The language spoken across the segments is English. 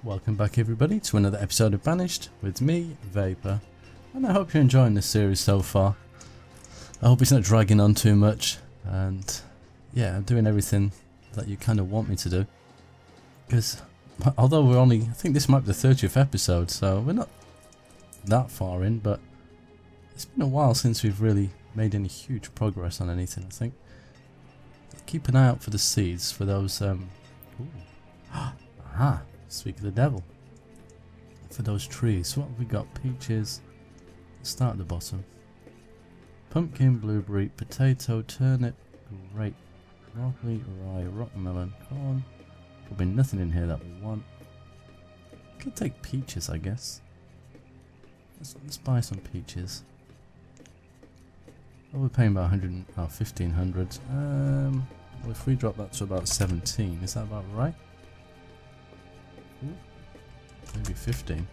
Welcome back everybody to another episode of Banished with me, Vapor, and I hope you're enjoying this series so far. I hope it's not dragging on too much, and yeah, I'm doing everything that you kind of want me to do, because although we're only, I think this might be the 30th episode, so we're not that far in, but it's been a while since we've really made any huge progress on anything. I think keep an eye out for the seeds, for those aha, speak of the devil, for those trees. So what have we got? Peaches, start at the bottom, pumpkin, blueberry, potato, turnip, grape, broccoli, rye, rockmelon, corn. Probably nothing in here that we want. Could take peaches, I guess. Let's buy some peaches. Oh, we're paying about 1500. Well, if we drop that to about 17, is that about right? Ooh, maybe 15.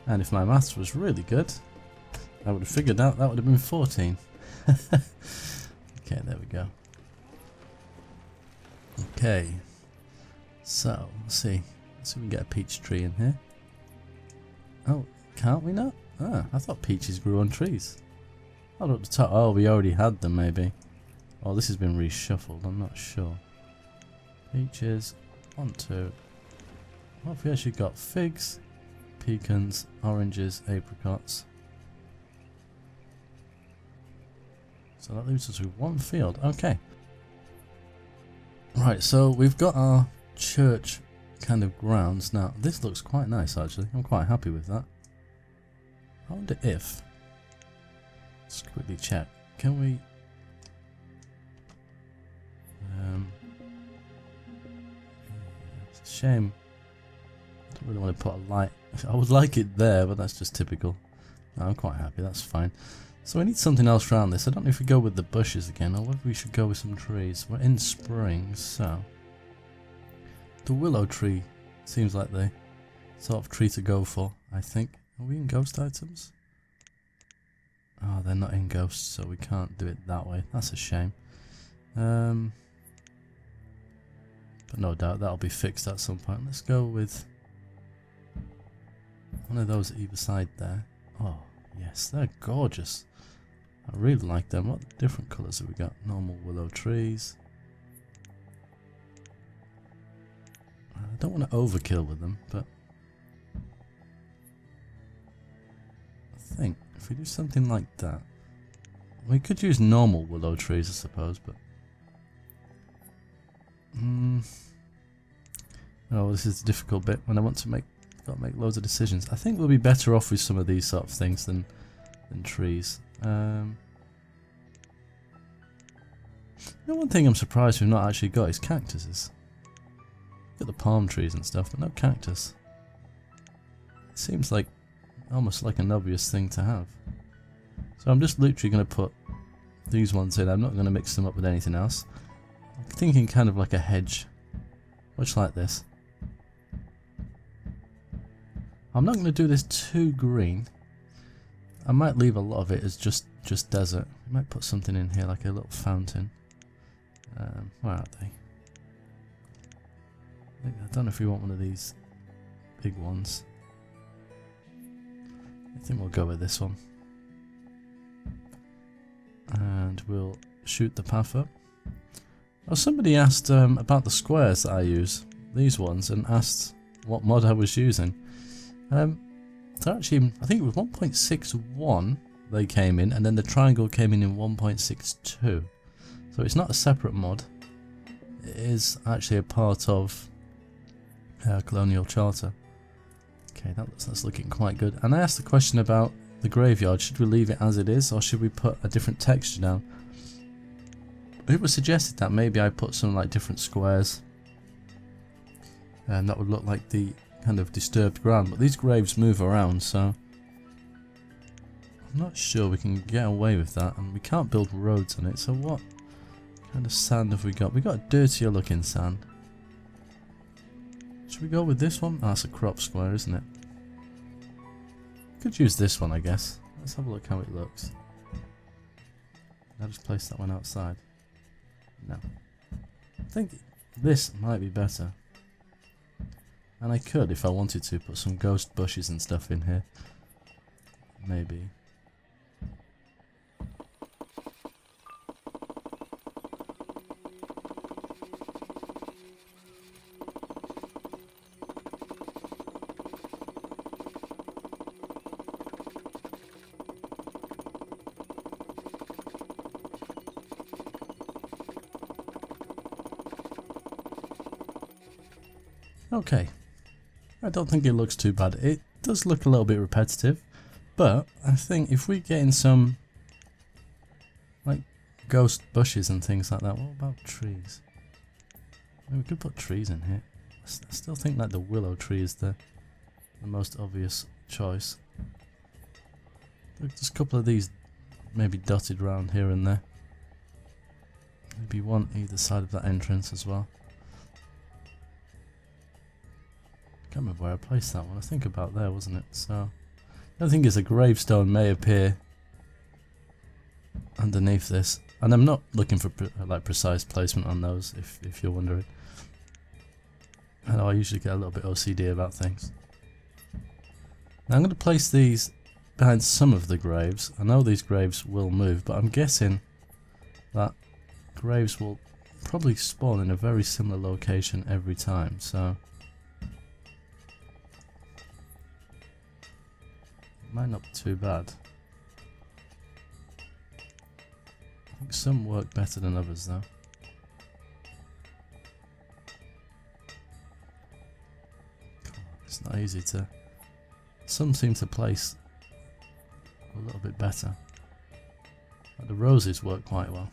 And if my maths was really good, I would have figured out that would have been 14. Okay, there we go. Okay, so let's see if we can get a peach tree in here. Oh, can't we not? Ah, I thought peaches grew on trees. Oh, at the top. Oh, we already had them maybe. Oh, this has been reshuffled, I'm not sure. Peaches, 1, 2. What have we actually got? Figs, pecans, oranges, apricots. So that leaves us with one field. Okay. Right, so we've got our church kind of grounds. Now, this looks quite nice actually. I'm quite happy with that. I wonder if... Let's quickly check. Can we... It's a shame. I don't really want to put a light. I would like it there, but that's just typical. No, I'm quite happy, that's fine. So we need something else around this. I don't know if we go with the bushes again, or whether we should go with some trees. We're in spring, so... The willow tree seems like the sort of tree to go for, I think. Are we in ghost items? Oh, they're not in ghosts, so we can't do it that way. That's a shame. But no doubt that'll be fixed at some point. Let's go with one of those either side there. Oh, yes, they're gorgeous. I really like them. What different colours have we got? Normal willow trees. I don't want to overkill with them, but I think if we do something like that, we could use normal willow trees, I suppose, but oh, this is the difficult bit when I want to make loads of decisions. I think we'll be better off with some of these sort of things than trees. You know, one thing I'm surprised we've not actually got is cactuses. Got the palm trees and stuff, but no cactus. It seems like almost like an obvious thing to have. So I'm just literally going to put these ones in. I'm not going to mix them up with anything else. I'm thinking kind of like a hedge, much like this. I'm not going to do this too green. I might leave a lot of it as just desert. I might put something in here like a little fountain. Where are they? I don't know if we want one of these big ones. I think we'll go with this one. And we'll shoot the path up. Oh, somebody asked about the squares that I use, these ones, and asked what mod I was using. So actually, I think it was 1.61 they came in, and then the triangle came in 1.62. So it's not a separate mod. It is actually a part of Colonial Charter. Okay, that's looking quite good. And I asked the question about the graveyard. Should we leave it as it is, or should we put a different texture down? It was suggested that maybe I put some like different squares, and that would look like the kind of disturbed ground. But these graves move around, so I'm not sure we can get away with that. And we can't build roads on it. So what kind of sand have we got? We got a dirtier looking sand. Should we go with this one? Oh, that's a crop square, isn't it? Could use this one, I guess. Let's have a look how it looks. I'll just place that one outside. No. I think this might be better. And I could, if I wanted to, put some ghost bushes and stuff in here. Maybe. Okay, I don't think it looks too bad. It does look a little bit repetitive, but I think if we get in some like ghost bushes and things like that, what about trees? I mean, we could put trees in here. I still think that the willow tree is the most obvious choice. There's a couple of these maybe dotted around here and there. Maybe one either side of that entrance as well. Can't remember where I placed that one. I think about there, wasn't it? So the other thing is a gravestone may appear underneath this, and I'm not looking for like precise placement on those. If you're wondering, I know I usually get a little bit OCD about things. Now I'm going to place these behind some of the graves. I know these graves will move, but I'm guessing that graves will probably spawn in a very similar location every time. So. Might not be too bad. I think some work better than others though. It's not easy to... Some seem to place a little bit better. But the roses work quite well.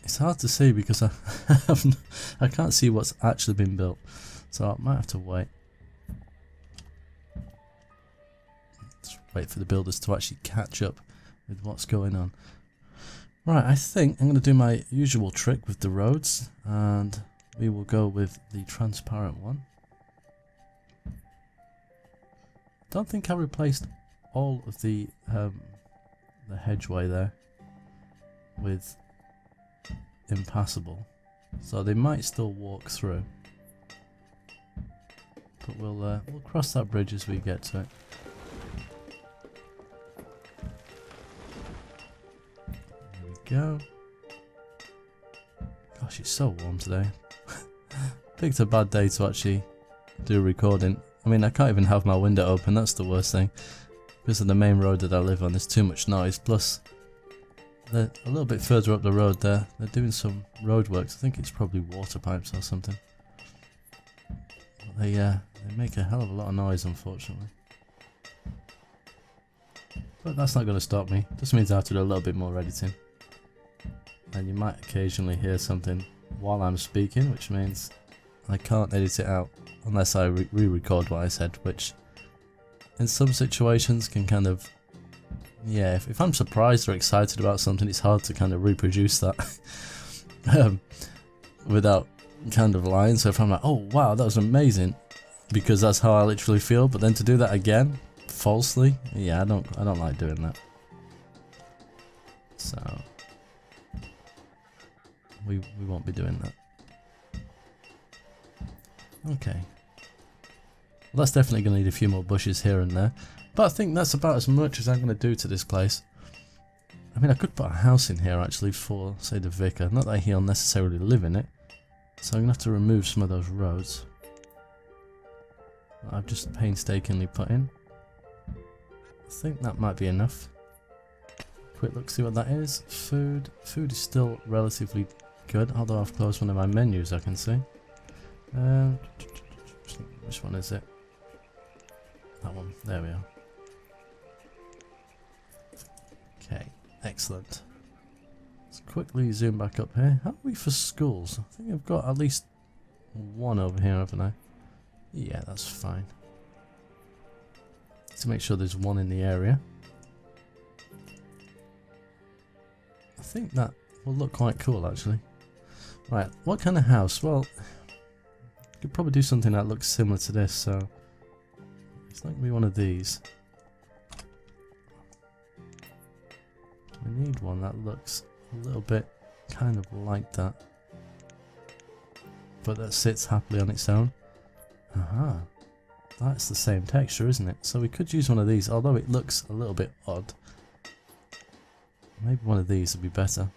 It's hard to see because I can't see what's actually been built. So I might have to wait. Just wait for the builders to actually catch up with what's going on. Right, I think I'm going to do my usual trick with the roads, and we will go with the transparent one. Don't think I replaced all of the hedgeway there with impassable, so they might still walk through. But we'll cross that bridge as we get to it. There we go. Gosh, it's so warm today. Picked a bad day to actually do recording. I mean, I can't even have my window open, that's the worst thing. Because of the main road that I live on, there's too much noise. Plus, they're a little bit further up the road there. They're doing some road works. I think it's probably water pipes or something. But they make a hell of a lot of noise, unfortunately. But that's not going to stop me. Just means I have to do a little bit more editing. And you might occasionally hear something while I'm speaking, which means I can't edit it out unless I re-record what I said, which in some situations can kind of... Yeah, if I'm surprised or excited about something, it's hard to kind of reproduce that without kind of lying. So if I'm like, oh wow, that was amazing, because that's how I literally feel, but then to do that again falsely, yeah, I don't like doing that. So we won't be doing that. Okay. Well, that's definitely going to need a few more bushes here and there. But I think that's about as much as I'm going to do to this place. I mean, I could put a house in here actually for, say, the vicar. Not that he'll necessarily live in it. So I'm going to have to remove some of those roads that I've just painstakingly put in. I think that might be enough. Quick look, see what that is. Food. Food is still relatively good, although I've closed one of my menus, I can see. Which one is it? That one. There we are. Okay, excellent. Let's quickly zoom back up here. How are we for schools? I think I've got at least one over here, haven't I? Yeah, that's fine. To make sure there's one in the area. I think that will look quite cool, actually. Right, what kind of house? Well, could probably do something that looks similar to this, so it's not going to be one of these. We need one that looks a little bit kind of like that. but that sits happily on its own. Aha. That's the same texture, isn't it? So we could use one of these, although it looks a little bit odd. Maybe one of these would be better.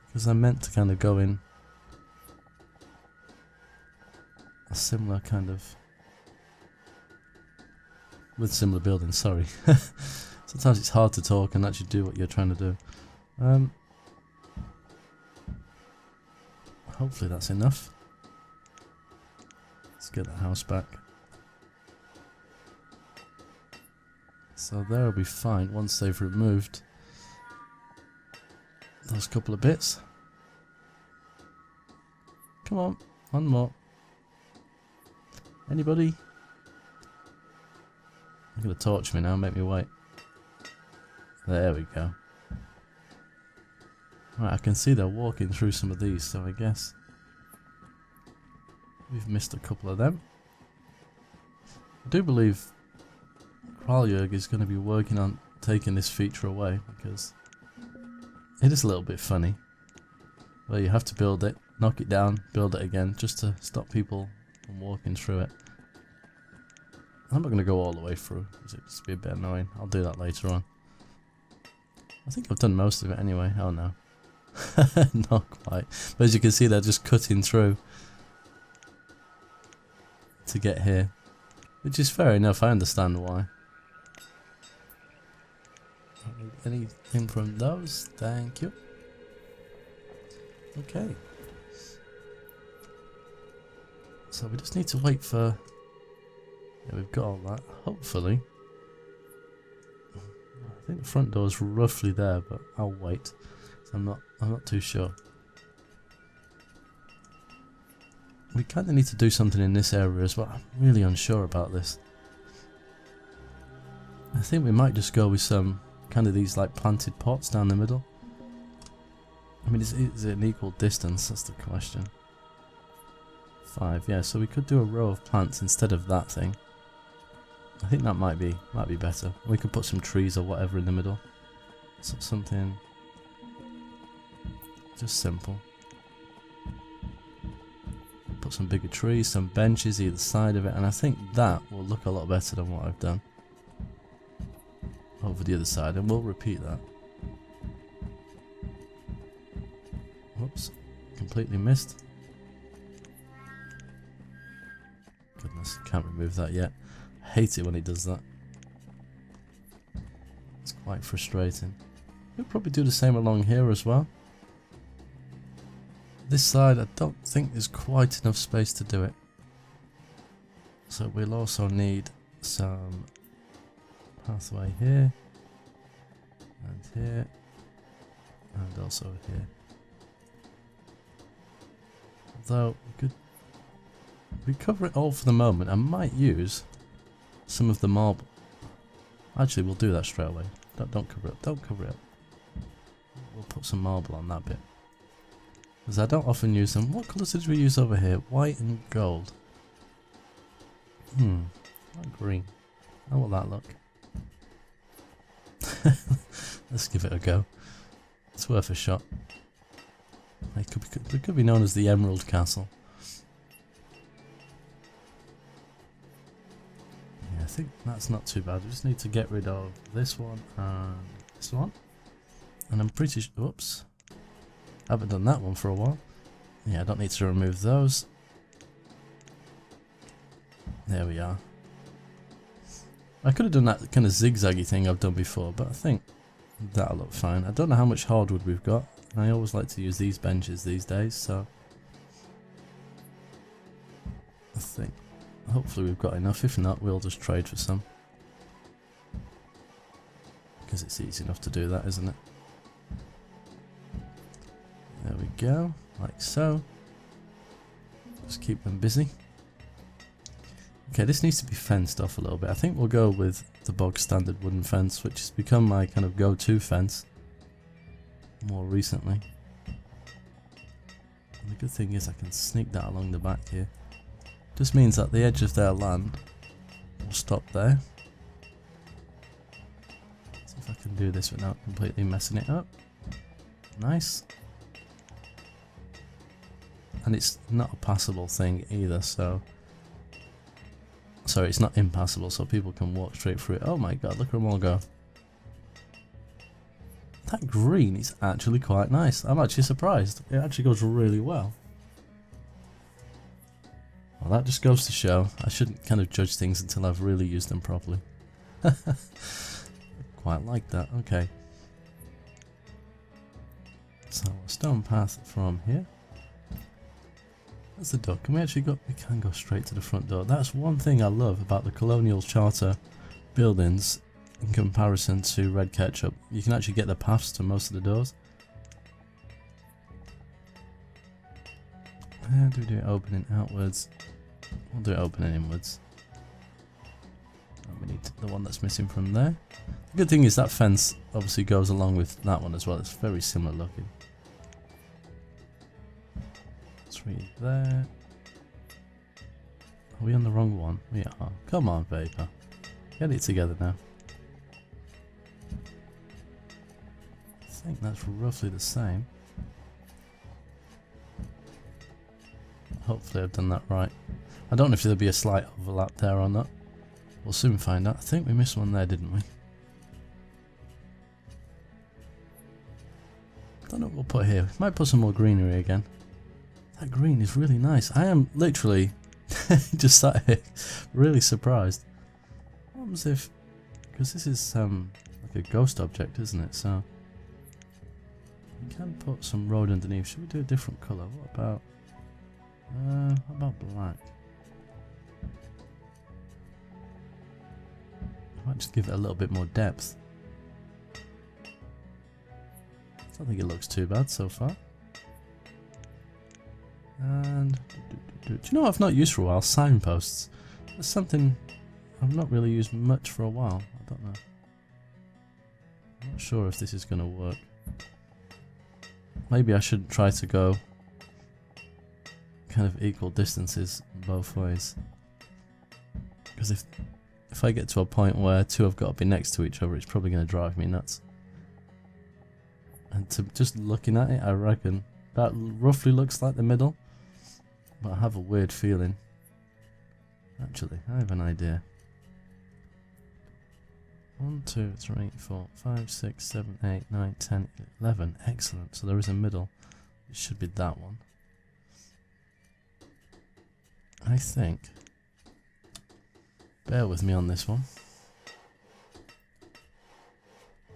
Because I meant to kind of go in a similar kind of... with similar buildings, sorry. Sometimes it's hard to talk and actually do what you're trying to do. Hopefully that's enough. Let's get the house back. So there'll be fine once they've removed those couple of bits. Come on, one more. Anybody? They're gonna torch me now, make me wait. There we go. Right, I can see they're walking through some of these, so I guess we've missed a couple of them. I do believe Colonial is going to be working on taking this feature away, because it is a little bit funny. Where you have to build it, knock it down, build it again, just to stop people from walking through it. I'm not going to go all the way through, because it'd just be a bit annoying. I'll do that later on. I think I've done most of it anyway. Oh no. Not quite. But as you can see, they're just cutting through to get here. Which is fair enough, I understand why. Don't need anything from those, thank you. Okay. So we just need to wait for... yeah, we've got all that, hopefully. I think the front door is roughly there, but I'll wait. So I'm not too sure. We kind of need to do something in this area as well. I'm really unsure about this. I think we might just go with some kind of these like planted pots down the middle. I mean, is it an equal distance? That's the question. 5, yeah. So we could do a row of plants instead of that thing. I think that might be better. We could put some trees or whatever in the middle. So something just simple. Put some bigger trees, some benches either side of it, and I think that will look a lot better than what I've done over the other side, and we'll repeat that. Whoops, completely missed. Goodness, can't remove that yet. I hate it when he does that. It's quite frustrating. We'll probably do the same along here as well. This side, I don't think there's quite enough space to do it. So we'll also need some pathway here, and here, and also here. Although we could recover it all for the moment. I might use some of the marble. Actually, we'll do that straight away. Don't cover it up. Don't cover it up. We'll put some marble on that bit. Because I don't often use them. What colours did we use over here? White and gold. Not green. How will that look? Let's give it a go. It's worth a shot. It could be known as the Emerald Castle. Yeah, I think that's not too bad. We just need to get rid of this one and this one. And I'm pretty sure... Oops. I haven't done that one for a while. Yeah, I don't need to remove those. There we are. I could have done that kind of zigzaggy thing I've done before, but I think that'll look fine. I don't know how much hardwood we've got. I always like to use these benches these days, so I think hopefully we've got enough. If not, we'll just trade for some. Because it's easy enough to do that, isn't it? There we go, like so. Just keep them busy. Okay, this needs to be fenced off a little bit. I think we'll go with the bog standard wooden fence, which has become my kind of go-to fence more recently. And the good thing is I can sneak that along the back here. Just means that the edge of their land will stop there. See if I can do this without completely messing it up. Nice. and it's not a passable thing either, so... Sorry, it's not impassable, so people can walk straight through it. Oh my god, look at them all go. That green is actually quite nice. I'm actually surprised. It actually goes really well. Well, that just goes to show I shouldn't kind of judge things until I've really used them properly. Quite like that. Okay. So a stone path from here. That's the door. Can we actually go? We can go straight to the front door. That's one thing I love about the Colonial Charter buildings in comparison to RedKetchup. You can actually get the paths to most of the doors. Do we do it opening outwards? We'll do it opening inwards. And we need the one that's missing from there. The good thing is that fence obviously goes along with that one as well. It's very similar looking. 3 there. Are we on the wrong one? We are. Come on, Vapor. Get it together now. I think that's roughly the same. Hopefully I've done that right. I don't know if there'll be a slight overlap there or not. We'll soon find out. I think we missed one there, didn't we? Don't know what we'll put here. We might put some more greenery again. That green is really nice. I am literally just sat here really surprised. What happens if... Because this is like a ghost object, isn't it? So we can put some road underneath. Should we do a different colour? What about... how about black? I might just give it a little bit more depth. I don't think it looks too bad so far. And do you know what I've not used for a while? Signposts. That's something I've not really used much for a while. I don't know. I'm not sure if this is going to work. Maybe I should try to go kind of equal distances both ways. Because if I get to a point where two have got to be next to each other, it's probably going to drive me nuts. And to just looking at it, I reckon that roughly looks like the middle. But I have a weird feeling. Actually, I have an idea. 1, 2, 3, 4, 5, 6, 7, 8, 9, 10, 11. Excellent. So there is a middle. It should be that one. I think. Bear with me on this one.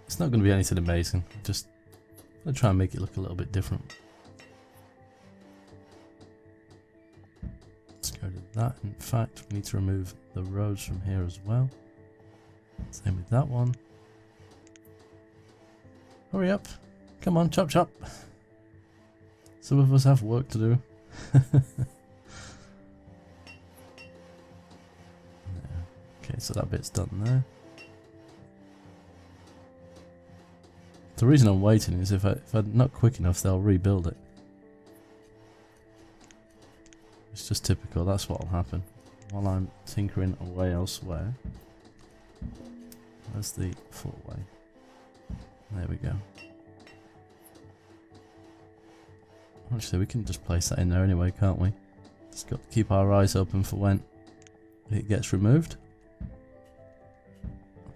It's not going to be anything amazing. Just going to try and make it look a little bit different. Let's go to that. In fact, we need to remove the roads from here as well. Same with that one. Hurry up. Come on, chop chop. Some of us have work to do. Okay, so that bit's done there. The reason I'm waiting is if I'm not quick enough, they'll rebuild it. It's just typical, that's what'll happen. While I'm tinkering away elsewhere. Where's the footway? There we go. Actually, we can just place that in there anyway, can't we? Just got to keep our eyes open for when it gets removed.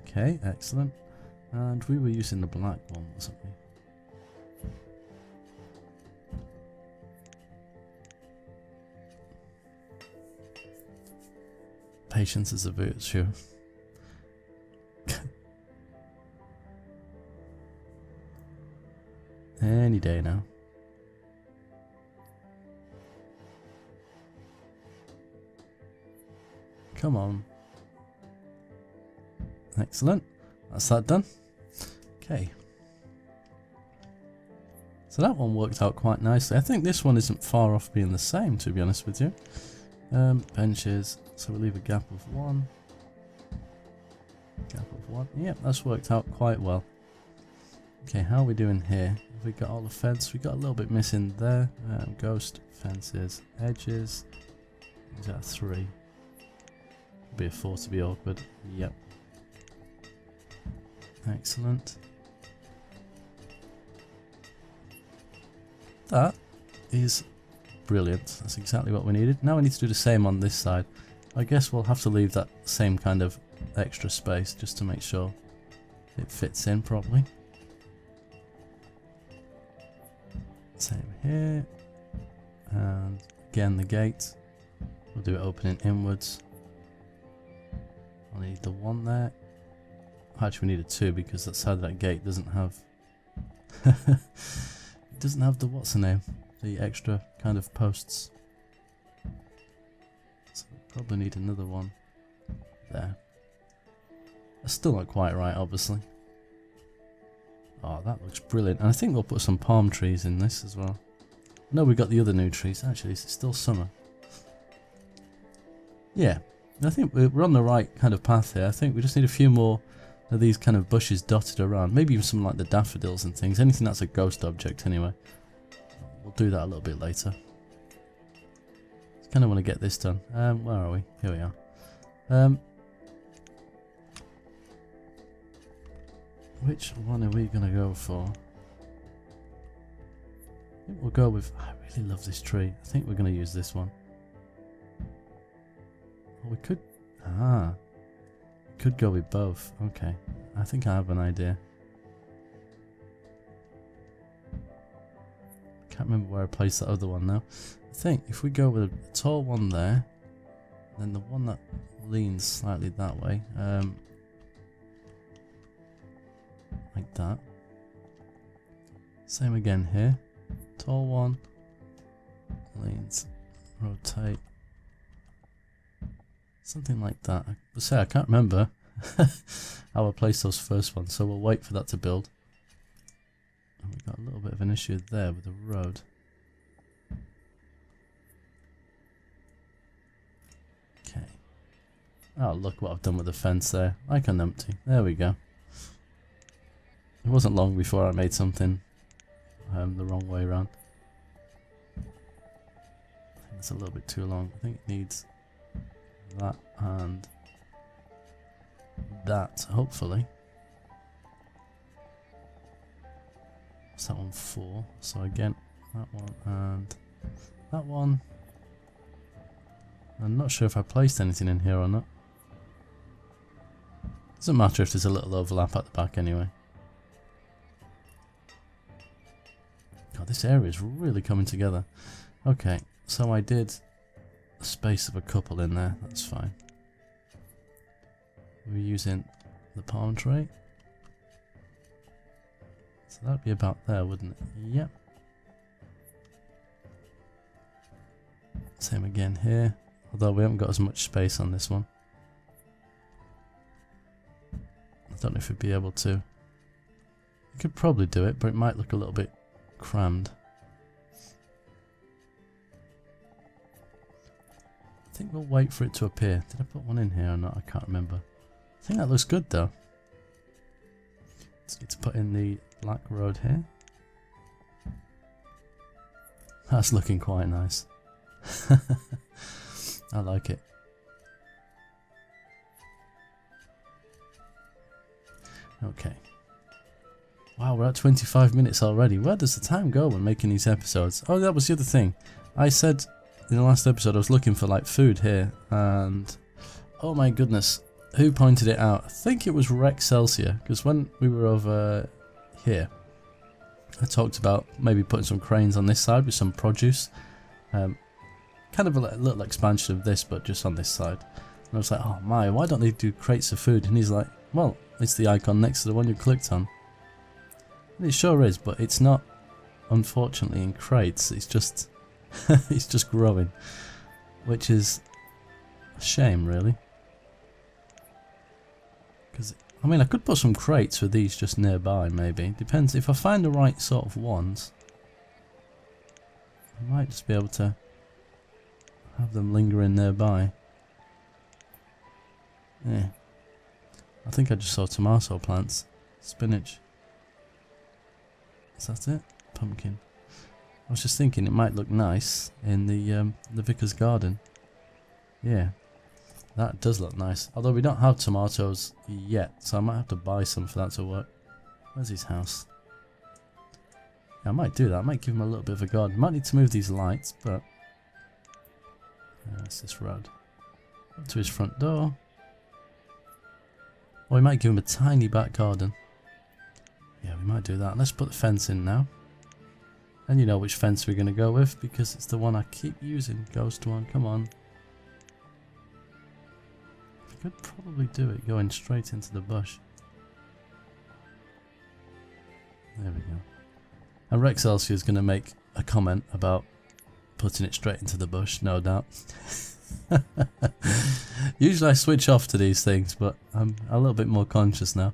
Okay, excellent. And we were using the black one, wasn't we? Patience is a virtue. Any day now. Come on. Excellent. That's that done. Okay. So that one worked out quite nicely. I think this one isn't far off being the same, to be honest with you. Benches. So we'll leave a gap of 1. Gap of 1. Yep, that's worked out quite well. Okay, how are we doing here? Have we got all the fence? We got a little bit missing there. Ghost, fences, edges. Is that a 3? Could be a 4 to be awkward. Yep. Excellent. That is brilliant. That's exactly what we needed. Now we need to do the same on this side. I guess we'll have to leave that same kind of extra space just to make sure it fits in properly. Same here. And again the gate. We'll do it opening inwards. I'll need the one there. Actually we need a two because that side of that gate doesn't have it doesn't have the what's the name? The extra kind of posts. So we'll probably need another one there. That's still not quite right obviously. Oh, that looks brilliant. And I think we'll put some palm trees in this as well. No, we got the other new trees. Actually, it's still summer. Yeah, I think we're on the right kind of path here. I think we just need a few more of these kind of bushes dotted around. Maybe even something like the daffodils and things. Anything that's a ghost object anyway. We'll do that a little bit later. Just kind of want to get this done. Where are we? Here we are. Which one are we going to go for? I think we'll go with... I really love this tree. I think we're going to use this one. Or we could... Ah. We could go with both. Okay. I think I have an idea. Can't remember where I placed that other one now. I think if we go with a tall one there, then the one that leans slightly that way, like that. Same again here. Tall one, leans, rotate. Something like that. I can't remember how I placed those first ones, so we'll wait for that to build. And we've got a little bit of an issue there with the road. Okay. Oh, look what I've done with the fence there. Like an empty. There we go. It wasn't long before I made something the wrong way around. I think it's a little bit too long. I think it needs that and that, hopefully. What's that one for? So again, that one and that one. I'm not sure if I placed anything in here or not. Doesn't matter if there's a little overlap at the back anyway. God, this area is really coming together. Okay, so I did a space of a couple in there, that's fine. We're using the palm tree. So that'd be about there, wouldn't it? Yep. Same again here, although we haven't got as much space on this one. I don't know if we'd be able to. We could probably do it, but it might look a little bit crammed. I think we'll wait for it to appear. Did I put one in here or not? I can't remember. I think that looks good though. Just need to put in the black road here. That's looking quite nice. I like it. Okay. Wow, we're at 25 minutes already. Where does the time go when making these episodes? Oh, that was the other thing. I said in the last episode I was looking for like food here, and oh my goodness, who pointed it out? I think it was RedKetchup, because when we were over here, I talked about maybe putting some cranes on this side with some produce. Kind of a little expansion of this, but just on this side. And I was like, oh my, why don't they do crates of food? And he's like, well, it's the icon next to the one you clicked on. And it sure is, but it's not, unfortunately, in crates. It's just, it's just growing, which is a shame, really. Because I mean, I could put some crates with these just nearby, maybe. Depends if I find the right sort of ones. I might just be able to have them lingering nearby. Yeah. I think I just saw tomato plants, spinach. Is that it? Pumpkin. I was just thinking it might look nice in the vicar's garden. Yeah, that does look nice. Although we don't have tomatoes yet, so I might have to buy some for that to work. Where's his house? Yeah, I might do that. I might give him a little bit of a garden. Might need to move these lights, but That's this road. Up to his front door. Or we might give him a tiny back garden. Yeah, we might do that. Let's put the fence in now. And you know which fence we're going to go with because it's the one I keep using. Ghost one, come on. I could probably do it going straight into the bush. There we go. And Rex Elsie is going to make a comment about putting it straight into the bush, no doubt. Usually I switch off to these things, but I'm a little bit more conscious now.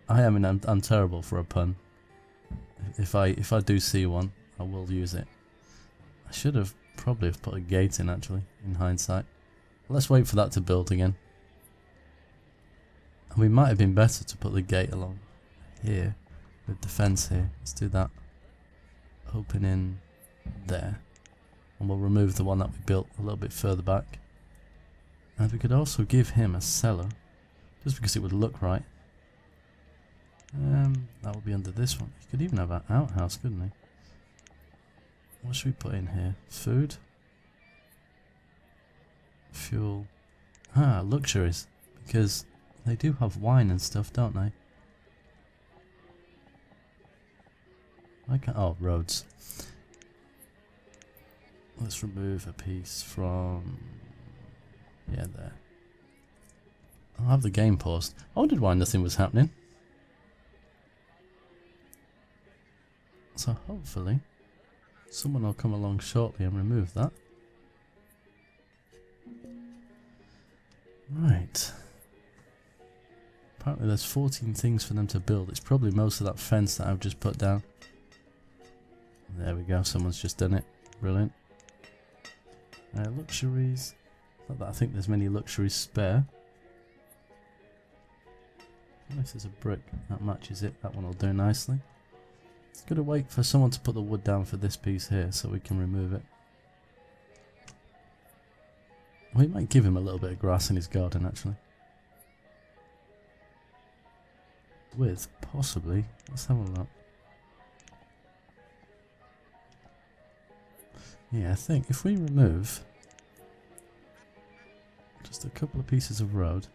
I'm terrible for a pun. If I do see one, I will use it. I should have probably put a gate in actually, in hindsight. Let's wait for that to build again. And we might have been better to put the gate along here with the fence here. Let's do that. Open in there. And we'll remove the one that we built a little bit further back. And we could also give him a cellar, just because it would look right. That will be under this one. He could even have an outhouse, couldn't he? What should we put in here? Food? Fuel? Ah, luxuries. Because they do have wine and stuff, don't they? Oh, roads. Let's remove a piece from... yeah, there. I'll have the game paused. I wondered why nothing was happening. So hopefully someone will come along shortly and remove that. Right. Apparently there's 14 things for them to build. It's probably most of that fence that I've just put down. There we go, someone's just done it. Brilliant. Luxuries. Not that I think there's many luxuries spare. Unless there's a brick that matches it, that one will do nicely. Gotta wait for someone to put the wood down for this piece here so we can remove it. We might give him a little bit of grass in his garden actually. With possibly, let's have a look. Yeah, I think if we remove just a couple of pieces of road.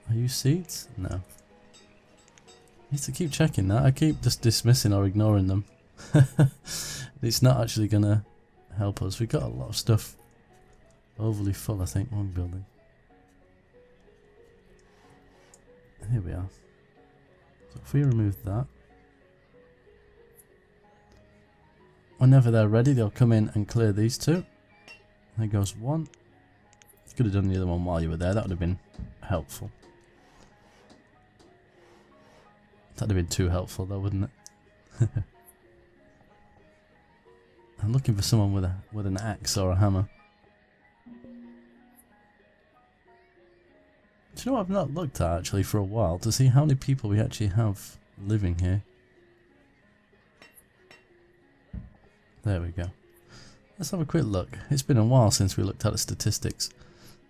Are you seeds? No. I need to keep checking that. I keep just dismissing or ignoring them. It's not actually going to help us. We've got a lot of stuff overly full, I think, one building. Here we are. So if we remove that. Whenever they're ready, they'll come in and clear these two. There goes one. You could have done the other one while you were there. That would have been helpful. That'd have been too helpful though, wouldn't it? I'm looking for someone with an axe or a hammer. Do you know what I've not looked at actually for a while to see how many people we actually have living here? There we go. Let's have a quick look. It's been a while since we looked at the statistics.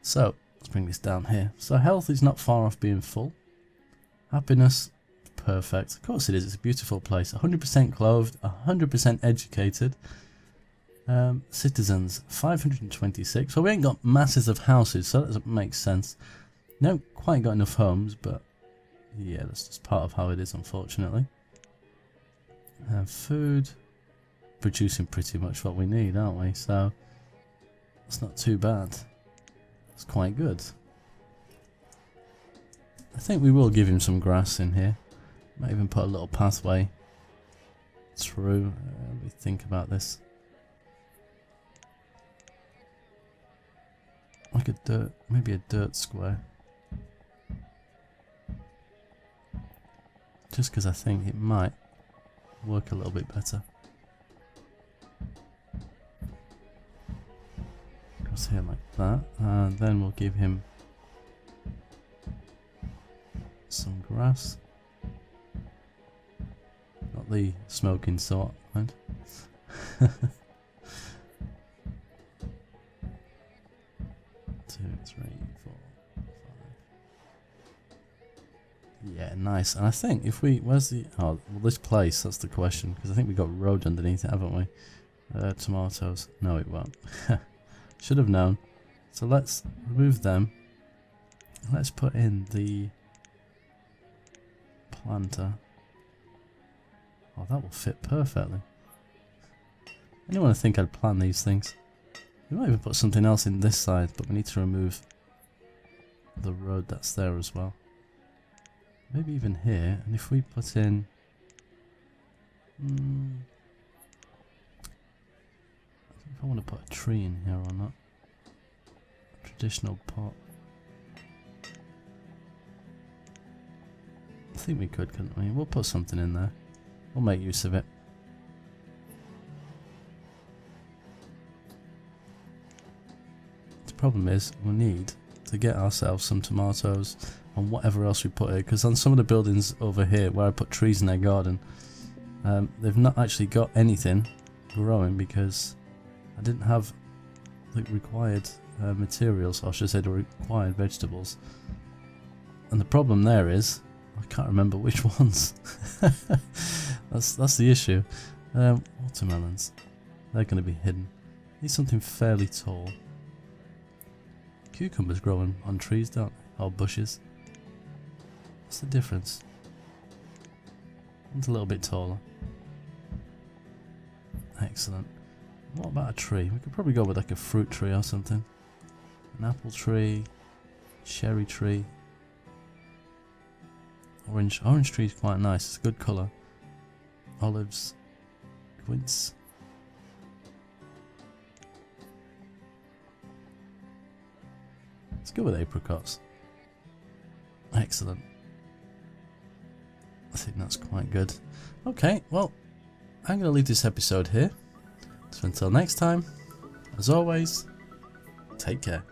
So, let's bring this down here. So health is not far off being full. Happiness, perfect. Of course it is, it's a beautiful place. 100% clothed, 100% educated. Citizens, 526. So we ain't got masses of houses, so that doesn't make sense. No, quite got enough homes, but yeah, that's just part of how it is, unfortunately. Food, producing pretty much what we need, aren't we? So it's not too bad. It's quite good. I think we will give him some grass in here. Might even put a little pathway through. Let me think about this. Like a dirt, maybe a dirt square. Just because I think it might work a little bit better. Goes here like that, and then we'll give him some grass. Not the smoking sort, mind. 2, 3, 4, 5. Yeah, nice. And I think if we... Where's the... Oh, well, this place, that's the question. Because I think we got road underneath it, haven't we? Tomatoes. No, it won't. Should have known. So let's remove them. Let's put in the planter. Oh, that will fit perfectly. Anyone would think I'd plan these things. We might even put something else in this side, but we need to remove the road that's there as well. Maybe even here, and if we put in... I don't know if I want to put a tree in here or not. A traditional pot. I think we could, couldn't we? We'll put something in there. We'll make use of it. The problem is, we'll need to get ourselves some tomatoes and whatever else we put here, because on some of the buildings over here where I put trees in their garden, they've not actually got anything growing because I didn't have the required materials, or I should say the required vegetables. And the problem there is I can't remember which ones. that's the issue. Watermelons, they're going to be hidden. Need something fairly tall. Cucumbers growing on trees, don't they? Or bushes. What's the difference? One's a little bit taller. Excellent. What about a tree? We could probably go with like a fruit tree or something. An apple tree, cherry tree. Orange tree is quite nice. It's a good colour. Olives, quince. Let's go with apricots. Excellent. I think that's quite good. Okay, well, I'm going to leave this episode here. So until next time, as always, take care.